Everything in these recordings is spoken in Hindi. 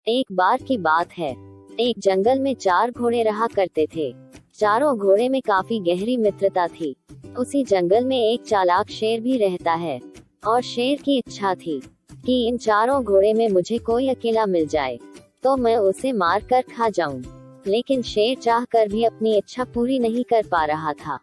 एक बार की बात है, एक जंगल में 4 घोड़े रहा करते थे। चारों घोड़े में काफी गहरी मित्रता थी। उसी जंगल में एक चालाक शेर भी रहता है और शेर की इच्छा थी कि इन चारों घोड़े में मुझे कोई अकेला मिल जाए तो मैं उसे मार कर खा जाऊं। लेकिन शेर चाह कर भी अपनी इच्छा पूरी नहीं कर पा रहा था,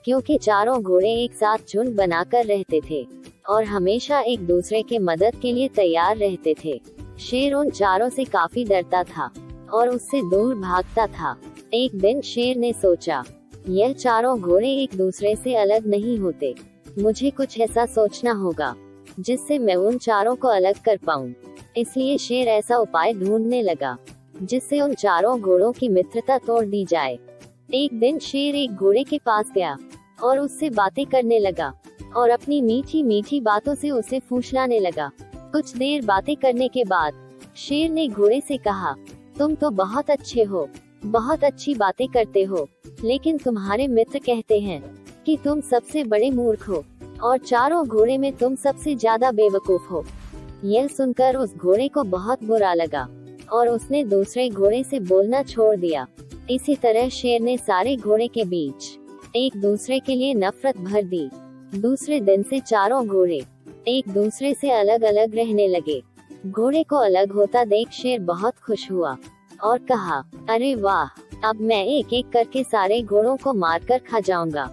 क्योंकि चारों घोड़े एक साथ झुंड बनाकर रहते थे और हमेशा एक दूसरे के मदद के लिए तैयार रहते थे। शेर उन चारों से काफी डरता था और उससे दूर भागता था। एक दिन शेर ने सोचा, यह चारों घोड़े एक दूसरे से अलग नहीं होते, मुझे कुछ ऐसा सोचना होगा जिससे मैं उन चारों को अलग कर पाऊं। इसलिए शेर ऐसा उपाय ढूंढने लगा जिससे उन चारों घोड़ों की मित्रता तोड़ दी जाए। एक दिन शेर एक घोड़े के पास गया और उससे बातें करने लगा और अपनी मीठी मीठी बातों से उसे फुसलाने लगा। कुछ देर बातें करने के बाद शेर ने घोड़े से कहा, तुम तो बहुत अच्छे हो, बहुत अच्छी बातें करते हो, लेकिन तुम्हारे मित्र कहते हैं कि तुम सबसे बड़े मूर्ख हो और चारों घोड़े में तुम सबसे ज्यादा बेवकूफ हो। यह सुनकर उस घोड़े को बहुत बुरा लगा और उसने दूसरे घोड़े से बोलना छोड़ दिया। इसी तरह शेर ने सारे घोड़े के बीच एक दूसरे के लिए नफरत भर दी। दूसरे दिन से चारों घोड़े एक दूसरे से अलग अलग रहने लगे। घोड़े को अलग होता देख शेर बहुत खुश हुआ और कहा, अरे वाह, अब मैं एक एक करके सारे घोड़ों को मारकर खा जाऊंगा।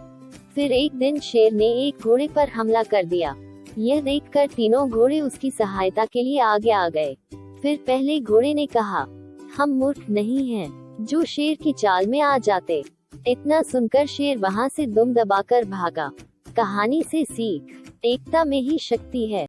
फिर एक दिन शेर ने एक घोड़े पर हमला कर दिया। यह देखकर तीनों घोड़े उसकी सहायता के लिए आगे आ गए। फिर पहले घोड़े ने कहा, हम मूर्ख नहीं हैं जो शेर की चाल में आ जाते। इतना सुनकर शेर वहां से दुम दबाकर भागा। कहानी से सीख, एकता में ही शक्ति है।